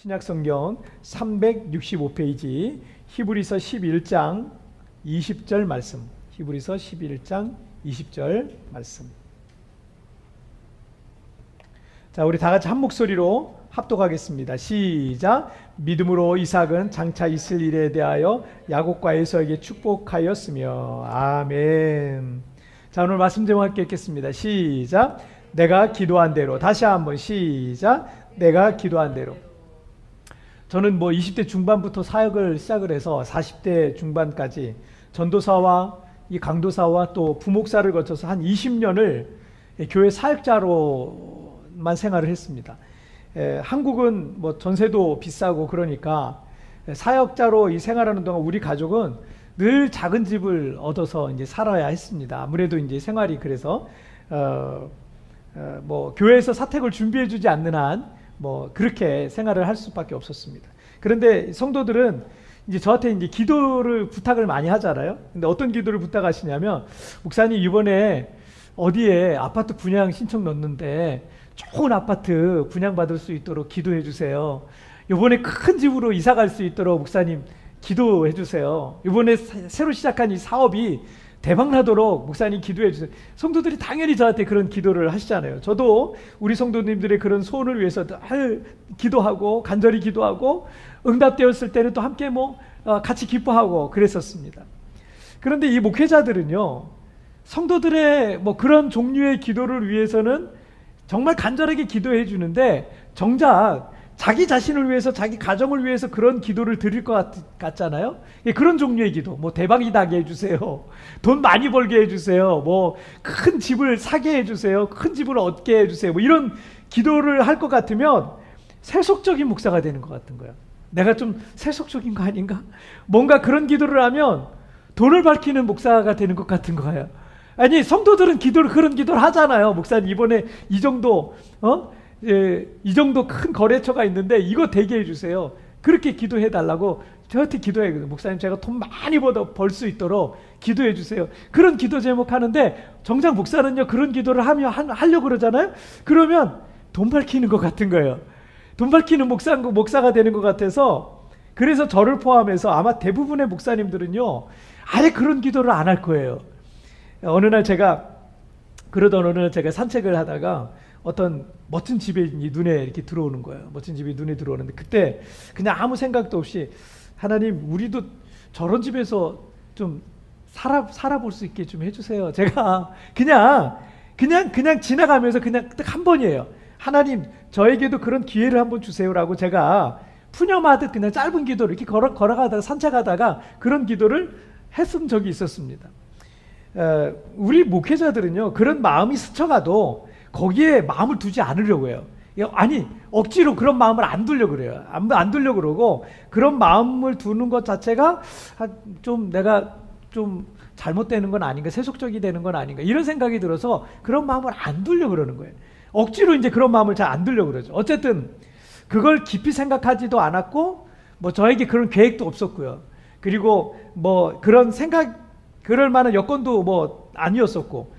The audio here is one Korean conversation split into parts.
신약성경 365페이지 히브리서 11장 20절 말씀. 히브리서 11장 20절 말씀. 자, 우리 다 같이 한 목소리로 합독하겠습니다. 시작. 믿음으로 이삭은 장차 있을 일에 대하여 야곱과 에서에게 축복하였으며. 아멘. 자, 오늘 말씀 제목 함께 읽겠습니다. 시작. 내가 기도한 대로. 다시 한번 시작. 내가 기도한 대로. 저는 20대 중반부터 사역을 시작을 해서 40대 중반까지 전도사와 이 강도사와 또 부목사를 거쳐서 한 20년을 교회 사역자로만 생활을 했습니다. 한국은 전세도 비싸고 그러니까 사역자로 이 생활하는 동안 우리 가족은 늘 작은 집을 얻어서 이제 살아야 했습니다. 아무래도 이제 생활이 그래서 교회에서 사택을 준비해주지 않는 한 그렇게 생활을 할 수밖에 없었습니다. 그런데 성도들은 이제 저한테 이제 기도를 부탁을 많이 하잖아요. 근데 어떤 기도를 부탁하시냐면, 목사님 이번에 어디에 아파트 분양 신청 넣었는데 좋은 아파트 분양받을 수 있도록 기도해 주세요. 이번에 큰 집으로 이사 갈 수 있도록 목사님 기도해 주세요. 이번에 새로 시작한 이 사업이 대박 나도록 목사님 기도해 주세요. 성도들이 당연히 저한테 그런 기도를 하시잖아요. 저도 우리 성도님들의 그런 소원을 위해서 기도하고 간절히 기도하고 응답되었을 때는 또 함께 같이 기뻐하고 그랬었습니다. 그런데 이 목회자들은요, 성도들의 그런 종류의 기도를 위해서는 정말 간절하게 기도해 주는데 정작 자기 자신을 위해서, 자기 가정을 위해서 그런 기도를 드릴 것 같잖아요. 그런 종류의 기도, 대박이 나게 해주세요, 돈 많이 벌게 해주세요, 큰 집을 사게 해주세요, 큰 집을 얻게 해주세요, 이런 기도를 할 것 같으면 세속적인 목사가 되는 것 같은 거예요. 내가 좀 세속적인 거 아닌가? 뭔가 그런 기도를 하면 돈을 밝히는 목사가 되는 것 같은 거예요. 아니, 성도들은 그런 기도를 하잖아요. 목사님 이번에 이 정도 큰 거래처가 있는데 이거 되게 해주세요. 그렇게 기도해 달라고 저한테 기도해요. 목사님 제가 돈 많이 벌 수 있도록 기도해 주세요. 그런 기도 제목 하는데 정작 목사는요, 그런 기도를 하려고 그러잖아요. 그러면 돈 밝히는 것 같은 거예요. 돈 밝히는 목사가 되는 것 같아서, 그래서 저를 포함해서 아마 대부분의 목사님들은요 아예 그런 기도를 안 할 거예요. 어느 날 제가 산책을 하다가 어떤 멋진 집이 눈에 이렇게 들어오는 거예요. 멋진 집이 눈에 들어오는데 그때 그냥 아무 생각도 없이, 하나님 우리도 저런 집에서 좀 살아볼 수 있게 좀 해주세요. 제가 그냥 지나가면서 그냥 딱 한 번이에요. 하나님 저에게도 그런 기회를 한번 주세요라고 제가 푸념하듯 그냥 짧은 기도를 이렇게 걸어가다가 산책하다가 그런 기도를 했은 적이 있었습니다. 우리 목회자들은요, 그런 마음이 스쳐가도 거기에 마음을 두지 않으려고 해요. 아니, 억지로 그런 마음을 안 두려고 그래요. 안 두려고 그러고, 그런 마음을 두는 것 자체가 내가 좀 잘못되는 건 아닌가, 세속적이 되는 건 아닌가, 이런 생각이 들어서 그런 마음을 안 두려고 그러는 거예요. 억지로 이제 그런 마음을 잘 안 두려고 그러죠. 어쨌든 그걸 깊이 생각하지도 않았고, 저에게 그런 계획도 없었고요. 그리고 그럴 만한 여건도 아니었었고,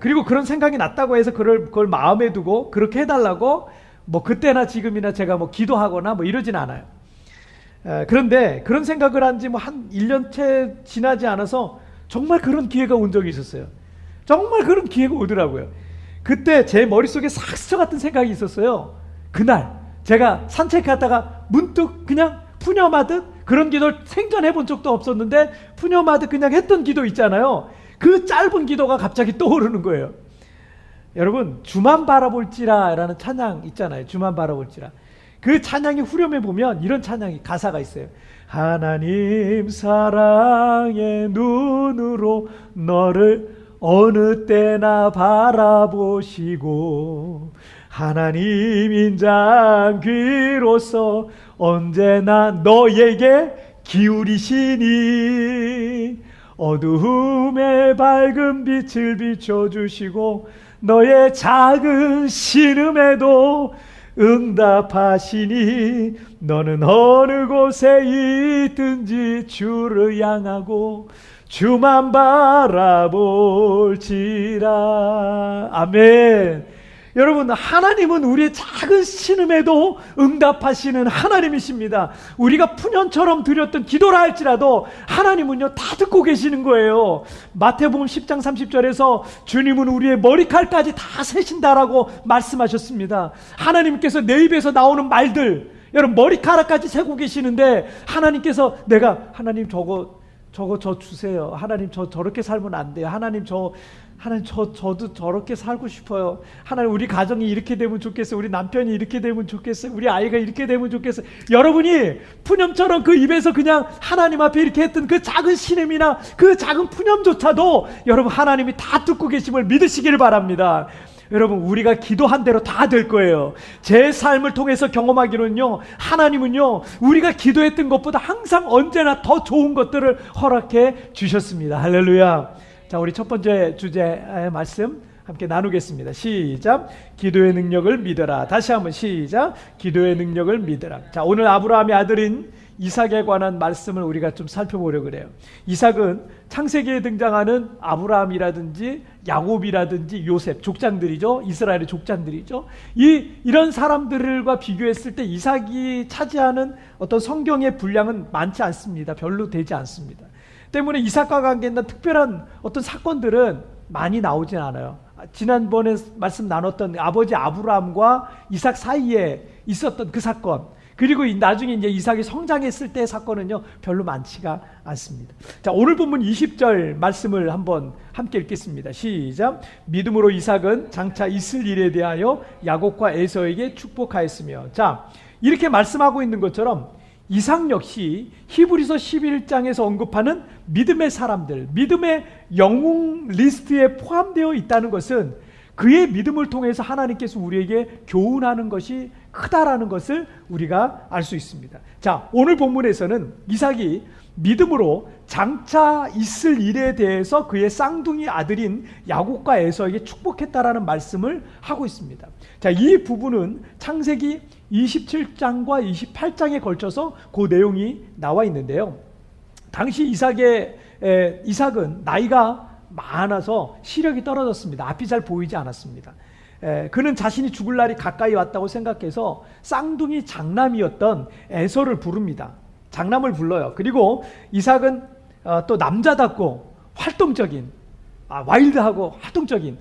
그리고 그런 생각이 났다고 해서 그걸 마음에 두고 그렇게 해달라고 그때나 지금이나 제가 기도하거나 이러진 않아요. 그런데 그런 생각을 한 지 한 1년째 지나지 않아서 정말 그런 기회가 온 적이 있었어요. 정말 그런 기회가 오더라고요. 그때 제 머릿속에 싹 스쳐갔던 생각이 있었어요. 그날 제가 산책하다가 문득 그냥 푸념하듯, 그런 기도를 생전해 본 적도 없었는데 푸념하듯 그냥 했던 기도 있잖아요. 그 짧은 기도가 갑자기 떠오르는 거예요. 여러분, 주만 바라볼지라 라는 찬양 있잖아요. 주만 바라볼지라. 그 찬양의 후렴에 보면 이런 찬양이 가사가 있어요. 하나님 사랑의 눈으로 너를 어느 때나 바라보시고, 하나님 인장 귀로서 언제나 너에게 기울이시니, 어두움에 밝은 빛을 비춰주시고 너의 작은 신음에도 응답하시니, 너는 어느 곳에 있든지 주를 향하고 주만 바라볼지라. 아멘. 여러분, 하나님은 우리의 작은 신음에도 응답하시는 하나님이십니다. 우리가 푸념처럼 드렸던 기도라 할지라도 하나님은요 다 듣고 계시는 거예요. 마태복음 10장 30절에서 주님은 우리의 머리칼까지 다 세신다라고 말씀하셨습니다. 하나님께서 내 입에서 나오는 말들, 여러분 머리카락까지 세고 계시는데 하나님께서 하나님 저거 저 주세요. 하나님 저렇게 살면 안 돼요. 하나님 저도 저렇게 살고 싶어요. 하나님 우리 가정이 이렇게 되면 좋겠어요. 우리 남편이 이렇게 되면 좋겠어요. 우리 아이가 이렇게 되면 좋겠어요. 여러분이 푸념처럼 그 입에서 그냥 하나님 앞에 이렇게 했던 그 작은 신음이나 그 작은 푸념조차도 여러분 하나님이 다 듣고 계심을 믿으시길 바랍니다. 여러분, 우리가 기도한 대로 다 될 거예요. 제 삶을 통해서 경험하기로는요, 하나님은요 우리가 기도했던 것보다 항상 언제나 더 좋은 것들을 허락해 주셨습니다. 할렐루야. 자, 우리 첫 번째 주제의 말씀 함께 나누겠습니다. 시작. 기도의 능력을 믿어라. 다시 한번 시작. 기도의 능력을 믿어라. 자, 오늘 아브라함의 아들인 이삭에 관한 말씀을 우리가 좀 살펴보려고 그래요. 이삭은 창세기에 등장하는 아브라함이라든지 야곱이라든지 요셉, 족장들이죠. 이스라엘의 족장들이죠. 이런 사람들과 비교했을 때 이삭이 차지하는 어떤 성경의 분량은 많지 않습니다. 별로 되지 않습니다. 때문에 이삭과 관계된 특별한 어떤 사건들은 많이 나오진 않아요. 지난번에 말씀 나눴던 아버지 아브라함과 이삭 사이에 있었던 그 사건, 그리고 나중에 이제 이삭이 성장했을 때의 사건은요 별로 많지가 않습니다. 자, 오늘 본문 20절 말씀을 한번 함께 읽겠습니다. 시작. 믿음으로 이삭은 장차 있을 일에 대하여 야곱과 에서에게 축복하였으며. 자, 이렇게 말씀하고 있는 것처럼 이삭 역시 히브리서 11장에서 언급하는 믿음의 사람들, 믿음의 영웅 리스트에 포함되어 있다는 것은 그의 믿음을 통해서 하나님께서 우리에게 교훈하는 것이 크다라는 것을 우리가 알 수 있습니다. 자, 오늘 본문에서는 이삭이 믿음으로 장차 있을 일에 대해서 그의 쌍둥이 아들인 야곱과 에서에게 축복했다라는 말씀을 하고 있습니다. 자, 이 부분은 창세기 27장과 28장에 걸쳐서 그 내용이 나와 있는데요. 당시 이삭은 나이가 많아서 시력이 떨어졌습니다. 앞이 잘 보이지 않았습니다. 그는 자신이 죽을 날이 가까이 왔다고 생각해서 쌍둥이 장남이었던 에서를 부릅니다. 장남을 불러요. 그리고 이삭은 또 남자답고 활동적인, 와일드하고 활동적인,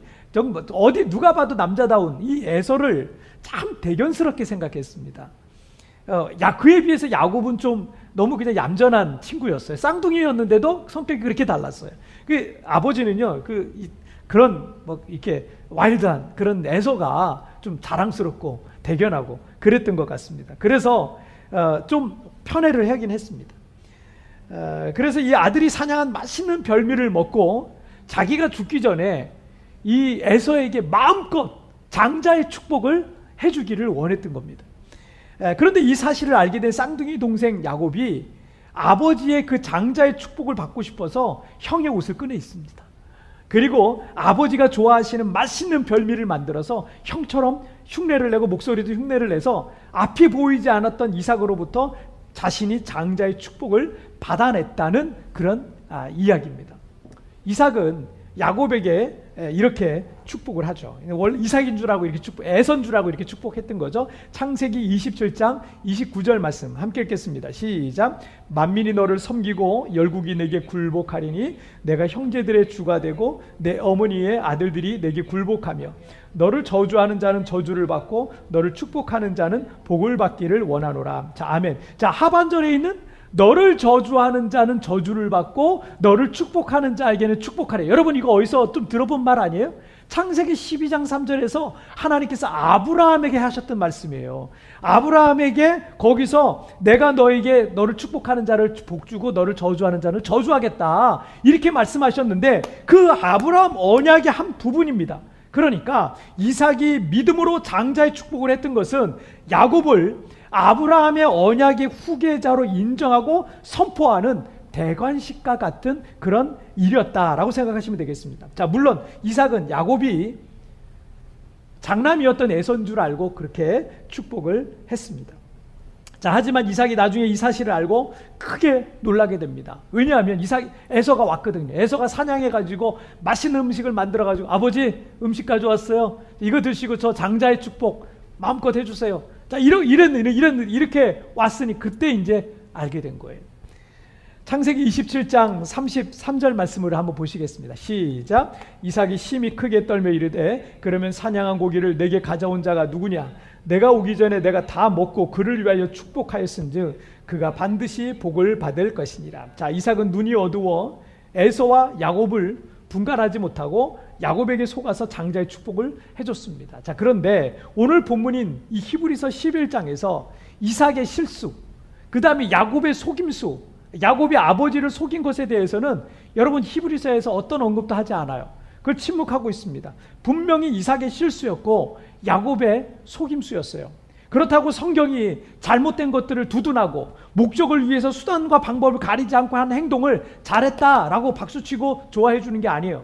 어디 누가 봐도 남자다운 이 에서를 참 대견스럽게 생각했습니다. 그에 비해서 야곱은 좀 너무 그냥 얌전한 친구였어요. 쌍둥이였는데도 성격이 그렇게 달랐어요. 그 아버지는요, 그런 이렇게 와일드한 그런 에서가 좀 자랑스럽고 대견하고 그랬던 것 같습니다. 그래서 좀 편애를 하긴 했습니다. 그래서 이 아들이 사냥한 맛있는 별미를 먹고 자기가 죽기 전에 이 에서에게 마음껏 장자의 축복을 해주기를 원했던 겁니다. 그런데 이 사실을 알게 된 쌍둥이 동생 야곱이 아버지의 그 장자의 축복을 받고 싶어서 형의 옷을 꺼내 입습니다. 그리고 아버지가 좋아하시는 맛있는 별미를 만들어서 형처럼 흉내를 내고 목소리도 흉내를 내서 앞이 보이지 않았던 이삭으로부터 자신이 장자의 축복을 받아냈다는 그런 이야기입니다. 이삭은 야곱에게 이렇게 축복을 하죠. 원래 이삭인 줄 알고 이렇게 에서인 줄 알고 이렇게 축복했던 거죠. 창세기 27장 29절 말씀 함께 읽겠습니다. 시작. 만민이 너를 섬기고 열국이 내게 굴복하리니 내가 형제들의 주가 되고 내 어머니의 아들들이 내게 굴복하며 너를 저주하는 자는 저주를 받고 너를 축복하는 자는 복을 받기를 원하노라. 자, 아멘. 자, 하반절에 있는 너를 저주하는 자는 저주를 받고 너를 축복하는 자에게는 축복하래. 여러분, 이거 어디서 좀 들어본 말 아니에요? 창세기 12장 3절에서 하나님께서 아브라함에게 하셨던 말씀이에요. 아브라함에게 거기서 내가 너를 축복하는 자를 복주고 너를 저주하는 자를 저주하겠다 이렇게 말씀하셨는데 그 아브라함 언약의 한 부분입니다. 그러니까 이삭이 믿음으로 장자의 축복을 했던 것은 야곱을 아브라함의 언약의 후계자로 인정하고 선포하는 대관식과 같은 그런 일이었다라고 생각하시면 되겠습니다. 자, 물론 이삭은 야곱이 장남이었던 에서인 줄 알고 그렇게 축복을 했습니다. 자, 하지만 이삭이 나중에 이 사실을 알고 크게 놀라게 됩니다. 왜냐하면 에서가 왔거든요. 에서가 사냥해가지고 맛있는 음식을 만들어가지고, 아버지 음식 가져왔어요. 이거 드시고 저 장자의 축복 마음껏 해주세요. 자, 이렇게 왔으니 그때 이제 알게 된 거예요. 창세기 27장 33절 말씀을 한번 보시겠습니다. 시작. 이삭이 심히 크게 떨며 이르되 그러면 사냥한 고기를 내게 가져온 자가 누구냐? 내가 오기 전에 내가 다 먹고 그를 위하여 축복하였은즉 그가 반드시 복을 받을 것이니라. 자, 이삭은 눈이 어두워 에서와 야곱을 분간하지 못하고 야곱에게 속아서 장자의 축복을 해줬습니다. 자, 그런데 오늘 본문인 이 히브리서 11장에서 이삭의 실수, 그 다음에 야곱의 속임수, 야곱이 아버지를 속인 것에 대해서는 여러분 히브리서에서 어떤 언급도 하지 않아요. 그걸 침묵하고 있습니다. 분명히 이삭의 실수였고 야곱의 속임수였어요. 그렇다고 성경이 잘못된 것들을 두둔하고 목적을 위해서 수단과 방법을 가리지 않고 한 행동을 잘했다라고 박수치고 좋아해 주는 게 아니에요.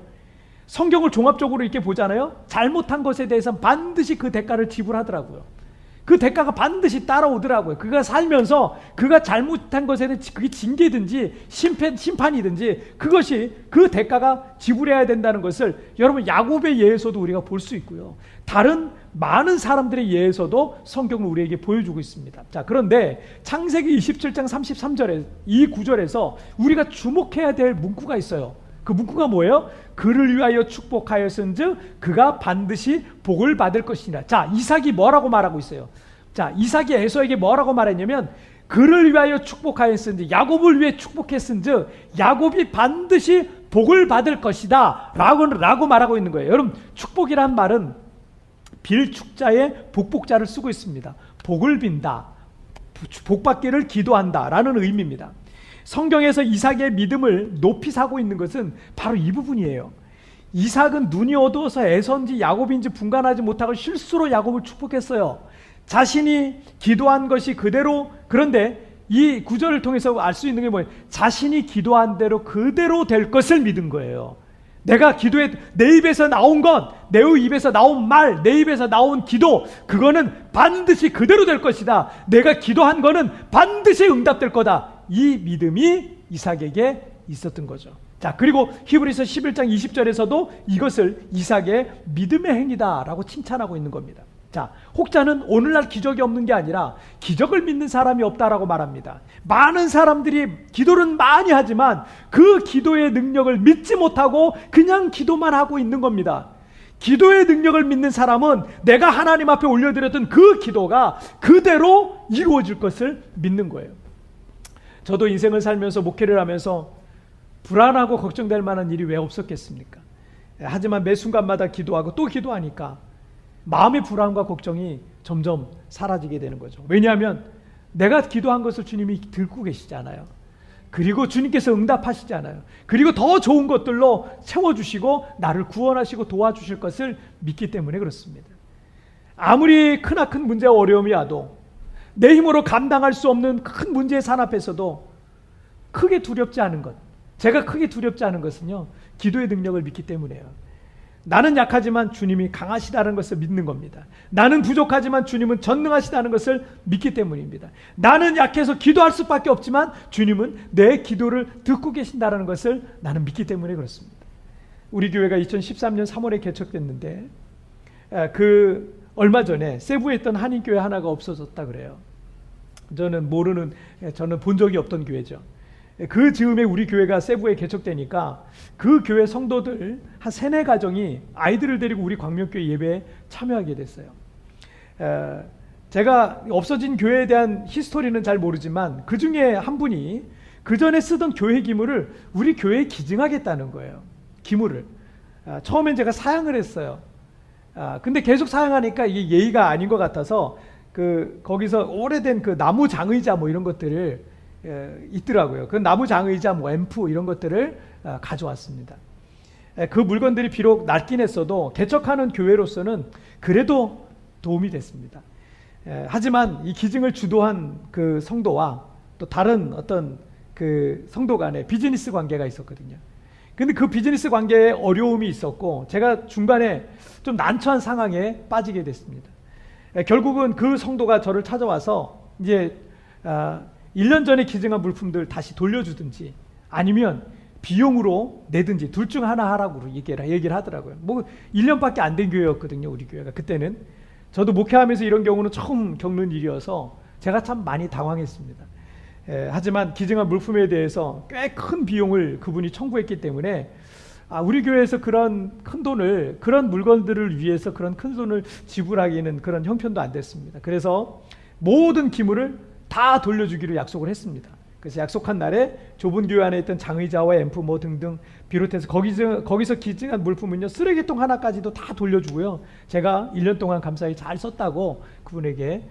성경을 종합적으로 이렇게 보잖아요. 잘못한 것에 대해서는 반드시 그 대가를 지불하더라고요. 그 대가가 반드시 따라오더라고요. 그가 살면서 그가 잘못한 것에 대해 그게 징계든지 심판이든지 그것이 그 대가가 지불해야 된다는 것을 여러분 야곱의 예에서도 우리가 볼 수 있고요. 다른 많은 사람들의 예에서도 성경은 우리에게 보여주고 있습니다. 자, 그런데 창세기 27장 33절에 이 구절에서 우리가 주목해야 될 문구가 있어요. 그 문구가 뭐예요? 그를 위하여 축복하였은즉 그가 반드시 복을 받을 것이니라. 자, 이삭이 뭐라고 말하고 있어요? 자, 이삭이 에서에게 뭐라고 말했냐면 그를 위하여 축복하였은즉, 야곱을 위해 축복했은즉 야곱이 반드시 복을 받을 것이다 라고 말하고 있는 거예요. 여러분, 축복이란 말은 빌축자의 복복자를 쓰고 있습니다. 복을 빈다, 복받기를 기도한다 라는 의미입니다. 성경에서 이삭의 믿음을 높이 사고 있는 것은 바로 이 부분이에요. 이삭은 눈이 어두워서 에서인지 야곱인지 분간하지 못하고 실수로 야곱을 축복했어요. 자신이 기도한 것이 그대로, 그런데 이 구절을 통해서 알 수 있는 게 뭐예요? 자신이 기도한 대로 그대로 될 것을 믿은 거예요. 내가 기도해, 내 입에서 나온 것, 내 입에서 나온 말, 내 입에서 나온 기도, 그거는 반드시 그대로 될 것이다. 내가 기도한 거는 반드시 응답될 거다. 이 믿음이 이삭에게 있었던 거죠. 자, 그리고 히브리서 11장 20절에서도 이것을 이삭의 믿음의 행위다라고 칭찬하고 있는 겁니다. 자, 혹자는 오늘날 기적이 없는 게 아니라 기적을 믿는 사람이 없다라고 말합니다. 많은 사람들이 기도는 많이 하지만 그 기도의 능력을 믿지 못하고 그냥 기도만 하고 있는 겁니다. 기도의 능력을 믿는 사람은 내가 하나님 앞에 올려드렸던 그 기도가 그대로 이루어질 것을 믿는 거예요. 저도 인생을 살면서 목회를 하면서 불안하고 걱정될 만한 일이 왜 없었겠습니까? 하지만 매 순간마다 기도하고 또 기도하니까 마음의 불안과 걱정이 점점 사라지게 되는 거죠. 왜냐하면 내가 기도한 것을 주님이 듣고 계시잖아요. 그리고 주님께서 응답하시잖아요. 그리고 더 좋은 것들로 채워주시고 나를 구원하시고 도와주실 것을 믿기 때문에 그렇습니다. 아무리 크나큰 문제와 어려움이 와도 내 힘으로 감당할 수 없는 큰 문제의 산 앞에서도 크게 두렵지 않은 것, 제가 크게 두렵지 않은 것은요, 기도의 능력을 믿기 때문이에요. 나는 약하지만 주님이 강하시다는 것을 믿는 겁니다. 나는 부족하지만 주님은 전능하시다는 것을 믿기 때문입니다. 나는 약해서 기도할 수밖에 없지만 주님은 내 기도를 듣고 계신다는 것을 나는 믿기 때문에 그렇습니다. 우리 교회가 2013년 3월에 개척됐는데 얼마 전에 세부에 있던 한인교회 하나가 없어졌다 그래요. 저는 본 적이 없던 교회죠. 그 즈음에 우리 교회가 세부에 개척되니까 그 교회 성도들 한 3-4가정이 아이들을 데리고 우리 광명교회 예배에 참여하게 됐어요. 제가 없어진 교회에 대한 히스토리는 잘 모르지만 그 중에 한 분이 그 전에 쓰던 교회 기물을 우리 교회에 기증하겠다는 거예요. 기물을. 처음엔 제가 사양을 했어요. 근데 계속 사양하니까 이게 예의가 아닌 것 같아서 거기서 오래된 그 나무 장의자 뭐 이런 것들을 있더라고요. 그 나무 장의자, 뭐 앰프 이런 것들을 가져왔습니다. 그 물건들이 비록 낡긴 했어도 개척하는 교회로서는 그래도 도움이 됐습니다. 하지만 이 기증을 주도한 그 성도와 또 다른 어떤 그 성도 간에 비즈니스 관계가 있었거든요. 근데 그 비즈니스 관계에 어려움이 있었고 제가 중간에 좀 난처한 상황에 빠지게 됐습니다. 결국은 그 성도가 저를 찾아와서 이제 1년 전에 기증한 물품들 다시 돌려주든지 아니면 비용으로 내든지 둘 중 하나 하라고 얘기를 하더라고요. 뭐 1년밖에 안 된 교회였거든요, 우리 교회가. 그때는 저도 목회하면서 이런 경우는 처음 겪는 일이어서 제가 참 많이 당황했습니다. 하지만 기증한 물품에 대해서 꽤 큰 비용을 그분이 청구했기 때문에 우리 교회에서 그런 큰 돈을, 그런 물건들을 위해서 그런 큰 돈을 지불하기는 그런 형편도 안 됐습니다. 그래서 모든 기물을 다 돌려주기로 약속을 했습니다. 그래서 약속한 날에 좁은 교회 안에 있던 장의자와 앰프 뭐 등등 비롯해서 거기서 기증한 물품은요, 쓰레기통 하나까지도 다 돌려주고요. 제가 1년 동안 감사히 잘 썼다고 그분에게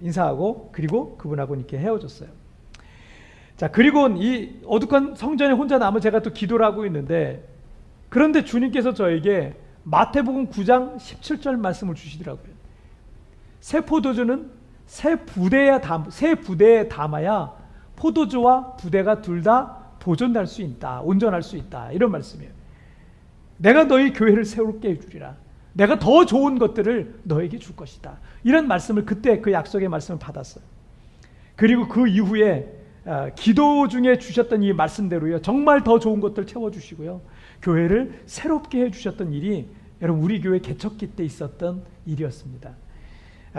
인사하고, 그리고 그분하고 이렇게 헤어졌어요. 자, 그리고 이 어둑한 성전에 혼자 남아 제가 또 기도를 하고 있는데, 그런데 주님께서 저에게 마태복음 9장 17절 말씀을 주시더라고요. 새 포도주는 새 부대에 담아야 포도주와 부대가 둘 다 보존할 수 있다, 온전할 수 있다, 이런 말씀이에요. 내가 너희 교회를 새롭게 해주리라. 내가 더 좋은 것들을 너에게 줄 것이다. 이런 말씀을, 그때 그 약속의 말씀을 받았어요. 그리고 그 이후에 기도 중에 주셨던 이 말씀대로요, 정말 더 좋은 것들 채워주시고요, 교회를 새롭게 해주셨던 일이 여러분 우리 교회 개척기 때 있었던 일이었습니다.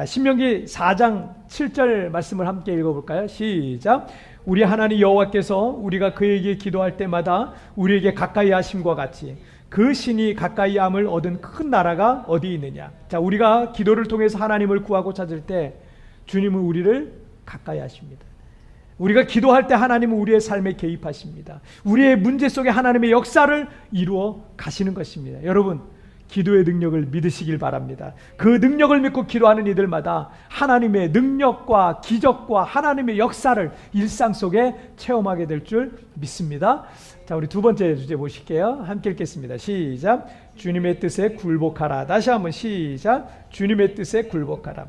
신명기 4장 7절 말씀을 함께 읽어볼까요? 시작. 우리 하나님 여호와께서 우리가 그에게 기도할 때마다 우리에게 가까이 하심과 같이 그 신이 가까이 함을 얻은 큰 나라가 어디 있느냐. 자, 우리가 기도를 통해서 하나님을 구하고 찾을 때 주님은 우리를 가까이 하십니다. 우리가 기도할 때 하나님은 우리의 삶에 개입하십니다. 우리의 문제 속에 하나님의 역사를 이루어 가시는 것입니다. 여러분, 기도의 능력을 믿으시길 바랍니다. 그 능력을 믿고 기도하는 이들마다 하나님의 능력과 기적과 하나님의 역사를 일상 속에 체험하게 될 줄 믿습니다. 자, 우리 두 번째 주제 보실게요. 함께 읽겠습니다. 시작. 주님의 뜻에 굴복하라. 다시 한번 시작. 주님의 뜻에 굴복하라.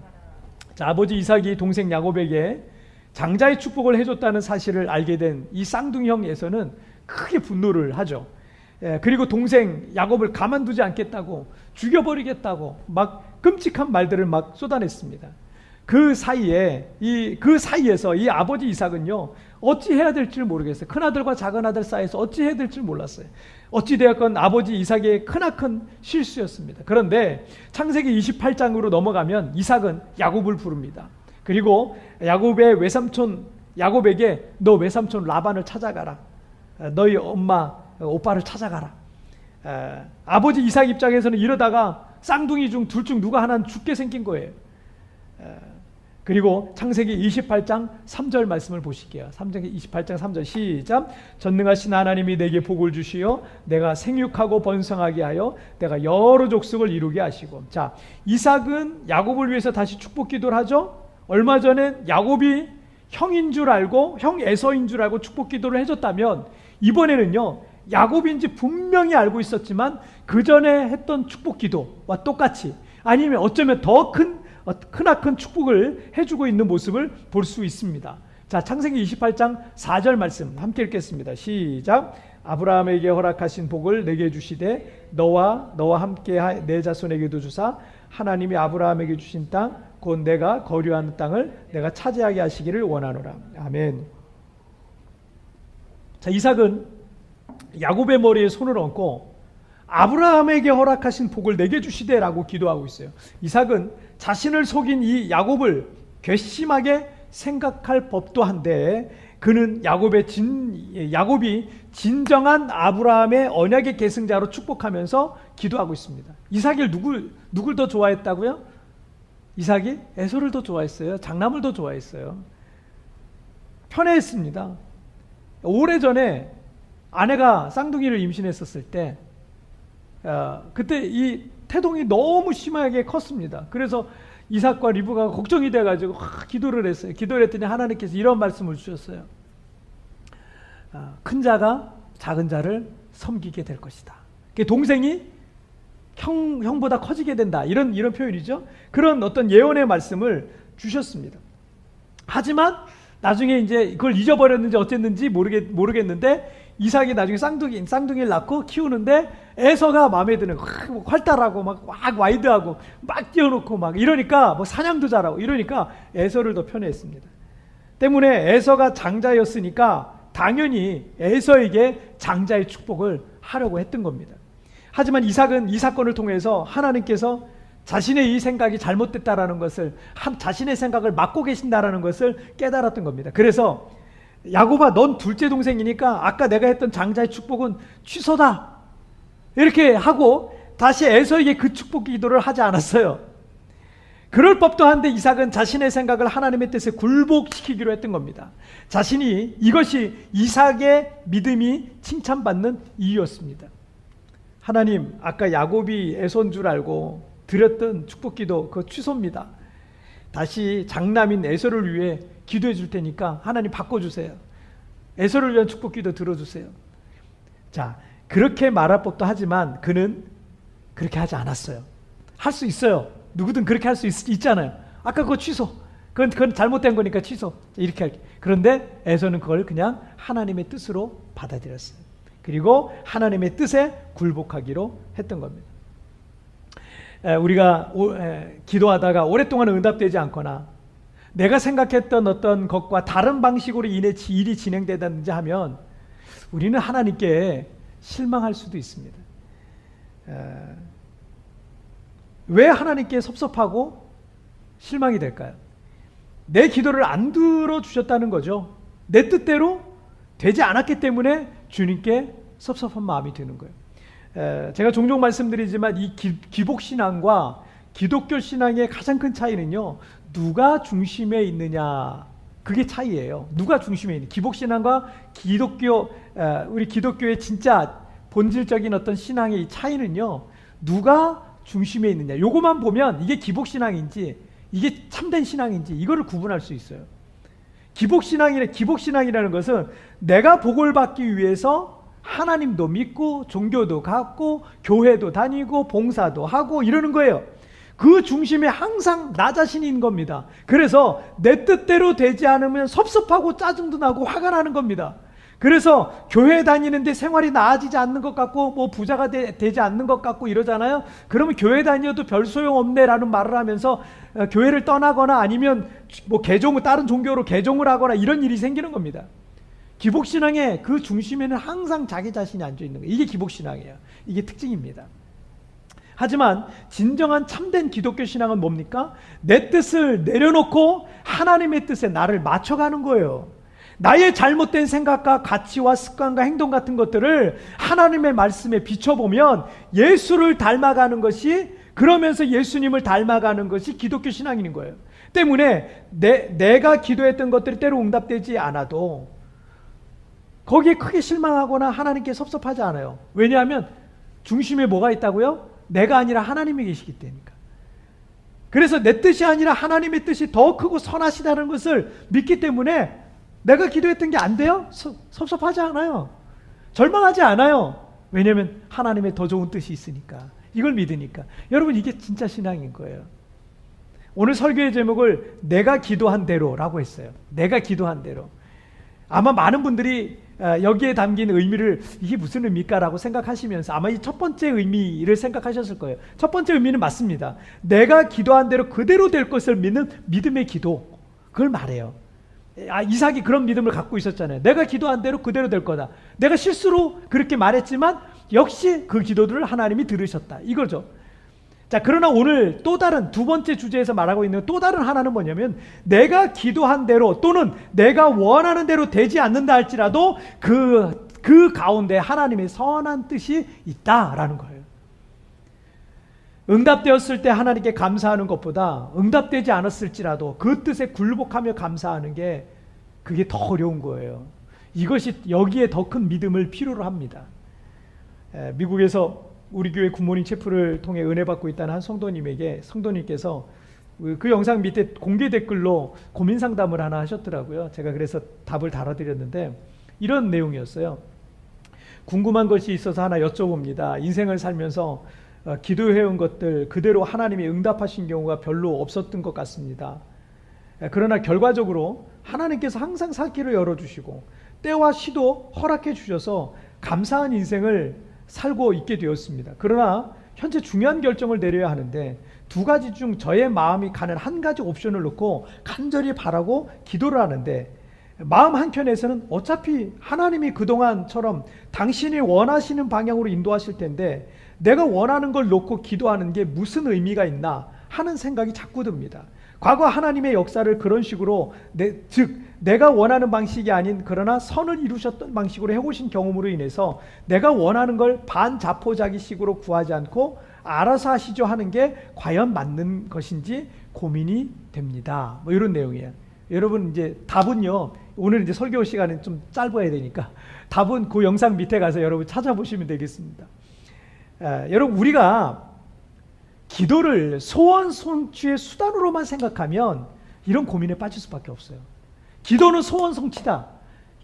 자, 아버지 이삭이 동생 야곱에게 장자의 축복을 해줬다는 사실을 알게 된 이 쌍둥이 형 에서는 크게 분노를 하죠. 그리고 동생 야곱을 가만두지 않겠다고, 죽여버리겠다고 막 끔찍한 말들을 막 쏟아냈습니다. 그 사이에서 이 아버지 이삭은요, 어찌 해야 될지 모르겠어요. 큰아들과 작은아들 사이에서 어찌 해야 될지 몰랐어요. 어찌되었건 아버지 이삭의 크나큰 실수였습니다. 그런데 창세기 28장으로 넘어가면 이삭은 야곱을 부릅니다. 그리고 야곱의 외삼촌 야곱에게 너 외삼촌 라반을 찾아가라. 너희 오빠를 찾아가라. 아버지 이삭 입장에서는 이러다가 쌍둥이 중 둘 중 누가 하나는 죽게 생긴 거예요. 그리고 창세기 28장 3절 말씀을 보실게요. 창세기 28장 3절 시작. 전능하신 하나님이 내게 복을 주시어 내가 생육하고 번성하게 하여 내가 여러 족속을 이루게 하시고. 자, 이삭은 야곱을 위해서 다시 축복 기도를 하죠. 얼마 전에 야곱이 형인 줄 알고, 형 에서인 줄 알고 축복 기도를 해줬다면, 이번에는요, 야곱인지 분명히 알고 있었지만 그 전에 했던 축복 기도와 똑같이, 아니면 어쩌면 더 크나큰 축복을 해주고 있는 모습을 볼 수 있습니다. 자, 창세기 28장 4절 말씀 함께 읽겠습니다. 시작. 아브라함에게 허락하신 복을 내게 주시되 너와 함께 내 자손에게도 주사 하나님이 아브라함에게 주신 땅 곧 내가 거류하는 땅을 내가 차지하게 하시기를 원하노라. 아멘. 자, 이삭은 야곱의 머리에 손을 얹고 아브라함에게 허락하신 복을 내게 주시되라고 기도하고 있어요. 이삭은 자신을 속인 이 야곱을 괘씸하게 생각할 법도 한데, 그는 야곱이 진정한 아브라함의 언약의 계승자로 축복하면서 기도하고 있습니다. 이삭이 누굴 더 좋아했다고요? 이삭이 에서를 더 좋아했어요. 장남을 더 좋아했어요. 편애했습니다. 오래전에 아내가 쌍둥이를 임신했었을 때, 그때 이 태동이 너무 심하게 컸습니다. 그래서 이삭과 리브가가 걱정이 돼가지고 기도를 했어요. 기도를 했더니 하나님께서 이런 말씀을 주셨어요. 큰 자가 작은 자를 섬기게 될 것이다. 동생이 형보다 커지게 된다. 이런 표현이죠. 그런 어떤 예언의 말씀을 주셨습니다. 하지만 나중에 이제 그걸 잊어버렸는지 어쨌는지 모르겠는데, 이삭이 나중에 쌍둥이를 낳고 키우는데 에서가 마음에 드는, 활달하고 막 와이드하고 막 뛰어놓고 막 이러니까, 뭐 사냥도 잘하고 이러니까 에서를 더 편애했습니다. 때문에 에서가 장자였으니까 당연히 에서에게 장자의 축복을 하려고 했던 겁니다. 하지만 이삭은 이 사건을 통해서 하나님께서 자신의 이 생각이 잘못됐다라는 것을, 자신의 생각을 막고 계신다라는 것을 깨달았던 겁니다. 그래서 야곱아, 넌 둘째 동생이니까 아까 내가 했던 장자의 축복은 취소다, 이렇게 하고 다시 에서에게 그 축복 기도를 하지 않았어요. 그럴 법도 한데 이삭은 자신의 생각을 하나님의 뜻에 굴복시키기로 했던 겁니다. 자신이, 이것이 이삭의 믿음이 칭찬받는 이유였습니다. 하나님, 아까 야곱이 에서인 줄 알고 드렸던 축복기도 그거 취소입니다. 다시 장남인 에서를 위해 기도해 줄 테니까 하나님 바꿔주세요. 에서를 위한 축복기도 들어주세요. 자, 그렇게 말할 법도 하지만 그는 그렇게 하지 않았어요. 할 수 있어요. 누구든 그렇게 할 수 있잖아요. 아까 그거 취소. 그건 잘못된 거니까 취소. 이렇게 할게. 그런데 에서는 그걸 그냥 하나님의 뜻으로 받아들였어요. 그리고 하나님의 뜻에 굴복하기로 했던 겁니다. 우리가 기도하다가 오랫동안 응답되지 않거나 내가 생각했던 어떤 것과 다른 방식으로 인해 일이 진행되든지 하면 우리는 하나님께 실망할 수도 있습니다. 왜 하나님께 섭섭하고 실망이 될까요? 내 기도를 안 들어주셨다는 거죠. 내 뜻대로 되지 않았기 때문에 주님께 섭섭한 마음이 드는 거예요. 제가 종종 말씀드리지만 이 기복신앙과 기독교 신앙의 가장 큰 차이는요, 누가 중심에 있느냐, 그게 차이예요. 누가 중심에 있느냐. 기복신앙과 우리 기독교의 진짜 본질적인 어떤 신앙의 차이는요, 누가 중심에 있느냐, 요거만 보면 이게 기복신앙인지 이게 참된 신앙인지 이거를 구분할 수 있어요. 기복신앙이라는 것은 내가 복을 받기 위해서 하나님도 믿고 종교도 갖고 교회도 다니고 봉사도 하고 이러는 거예요. 그 중심에 항상 나 자신인 겁니다. 그래서 내 뜻대로 되지 않으면 섭섭하고 짜증도 나고 화가 나는 겁니다. 그래서 교회 다니는데 생활이 나아지지 않는 것 같고 뭐 부자가 되지 않는 것 같고 이러잖아요. 그러면 교회 다녀도 별 소용없네라는 말을 하면서 교회를 떠나거나 아니면 뭐 다른 종교로 개종을 하거나 이런 일이 생기는 겁니다. 기복신앙의 그 중심에는 항상 자기 자신이 앉아 있는 거예요. 이게 기복신앙이에요. 이게 특징입니다. 하지만 진정한 참된 기독교 신앙은 뭡니까? 내 뜻을 내려놓고 하나님의 뜻에 나를 맞춰가는 거예요. 나의 잘못된 생각과 가치와 습관과 행동 같은 것들을 하나님의 말씀에 비춰보면 예수를 닮아가는 것이, 그러면서 예수님을 닮아가는 것이 기독교 신앙인 거예요. 때문에 내가 기도했던 것들이 때로 응답되지 않아도 거기에 크게 실망하거나 하나님께 섭섭하지 않아요. 왜냐하면 중심에 뭐가 있다고요? 내가 아니라 하나님이 계시기 때문이니까. 그래서 내 뜻이 아니라 하나님의 뜻이 더 크고 선하시다는 것을 믿기 때문에 내가 기도했던 게 안 돼요? 섭섭하지 않아요. 절망하지 않아요. 왜냐하면 하나님의 더 좋은 뜻이 있으니까. 이걸 믿으니까. 여러분, 이게 진짜 신앙인 거예요. 오늘 설교의 제목을 내가 기도한 대로라고 했어요. 내가 기도한 대로. 아마 많은 분들이 여기에 담긴 의미를 이게 무슨 의미일까 라고 생각하시면서 아마 이 첫 번째 의미를 생각하셨을 거예요. 첫 번째 의미는 맞습니다. 내가 기도한 대로 그대로 될 것을 믿는 믿음의 기도, 그걸 말해요. 이삭이 그런 믿음을 갖고 있었잖아요. 내가 기도한 대로 그대로 될 거다. 내가 실수로 그렇게 말했지만 역시 그 기도들을 하나님이 들으셨다, 이거죠. 자, 그러나 오늘 또 다른 두 번째 주제에서 말하고 있는 또 다른 하나는 뭐냐면, 내가 기도한 대로 또는 내가 원하는 대로 되지 않는다 할지라도 그 가운데 하나님의 선한 뜻이 있다라는 거예요. 응답되었을 때 하나님께 감사하는 것보다 응답되지 않았을지라도 그 뜻에 굴복하며 감사하는 게, 그게 더 어려운 거예요. 이것이 여기에 더 큰 믿음을 필요로 합니다. 미국에서 우리 교회 굿모닝 체프를 통해 은혜 받고 있다는 한 성도님께서 그 영상 밑에 공개 댓글로 고민 상담을 하나 하셨더라고요. 제가 그래서 답을 달아드렸는데 이런 내용이었어요. 궁금한 것이 있어서 하나 여쭤봅니다. 인생을 살면서 기도해온 것들 그대로 하나님이 응답하신 경우가 별로 없었던 것 같습니다. 그러나 결과적으로 하나님께서 항상 살길을 열어주시고 때와 시도 허락해 주셔서 감사한 인생을 살고 있게 되었습니다. 그러나 현재 중요한 결정을 내려야 하는데 두 가지 중 저의 마음이 가는 한 가지 옵션을 놓고 간절히 바라고 기도를 하는데, 마음 한켠에서는 어차피 하나님이 그동안처럼 당신이 원하시는 방향으로 인도하실 텐데 내가 원하는 걸 놓고 기도하는 게 무슨 의미가 있나 하는 생각이 자꾸 듭니다. 과거 하나님의 역사를 그런 식으로 즉 내가 원하는 방식이 아닌 그러나 선을 이루셨던 방식으로 해오신 경험으로 인해서 내가 원하는 걸 반자포자기식으로 구하지 않고 알아서 하시죠 하는 게 과연 맞는 것인지 고민이 됩니다. 뭐 이런 내용이에요. 여러분 이제 답은요, 오늘 이제 설교 시간은 좀 짧아야 되니까 답은 그 영상 밑에 가서 여러분 찾아보시면 되겠습니다. 여러분, 우리가 기도를 소원 성취의 수단으로만 생각하면 이런 고민에 빠질 수밖에 없어요. 기도는 소원 성취다.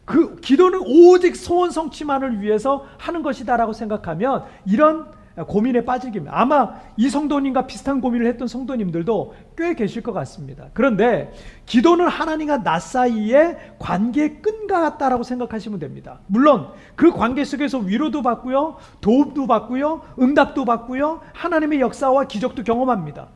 그 기도는 오직 소원 성취만을 위해서 하는 것이다라고 생각하면 이런 고민에 빠지게 됩니다. 아마 이 성도님과 비슷한 고민을 했던 성도님들도 꽤 계실 것 같습니다. 그런데 기도는 하나님과 나 사이의 관계의 끈과 같다라고 생각하시면 됩니다. 물론 그 관계 속에서 위로도 받고요, 도움도 받고요, 응답도 받고요, 하나님의 역사와 기적도 경험합니다.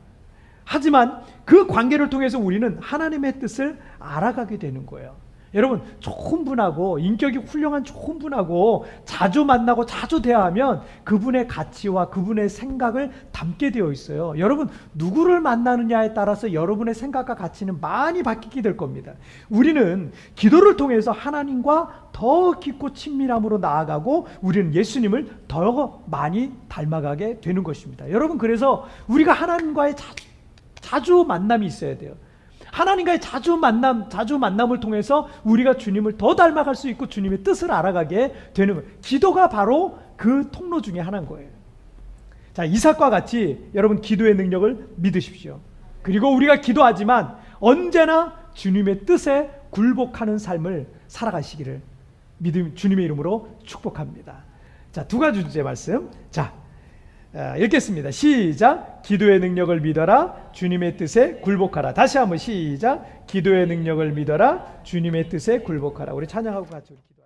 하지만 그 관계를 통해서 우리는 하나님의 뜻을 알아가게 되는 거예요. 여러분, 좋은 분하고 인격이 훌륭한 좋은 분하고 자주 만나고 자주 대화하면 그분의 가치와 그분의 생각을 담게 되어 있어요. 여러분, 누구를 만나느냐에 따라서 여러분의 생각과 가치는 많이 바뀌게 될 겁니다. 우리는 기도를 통해서 하나님과 더 깊고 친밀함으로 나아가고 우리는 예수님을 더 많이 닮아가게 되는 것입니다. 여러분, 그래서 우리가 하나님과의 자주 만남이 있어야 돼요. 하나님과의 자주 만남을 통해서 우리가 주님을 더 닮아갈 수 있고 주님의 뜻을 알아가게 되는 거예요. 기도가 바로 그 통로 중에 하나인 거예요. 자, 이삭과 같이 여러분 기도의 능력을 믿으십시오. 그리고 우리가 기도하지만 언제나 주님의 뜻에 굴복하는 삶을 살아가시기를 주님의 이름으로 축복합니다. 자, 두 가지 주제 말씀. 자, 읽겠습니다. 시작. 기도의 능력을 믿어라. 주님의 뜻에 굴복하라. 다시 한번 시작. 기도의 능력을 믿어라. 주님의 뜻에 굴복하라. 우리 찬양하고 같이 기도.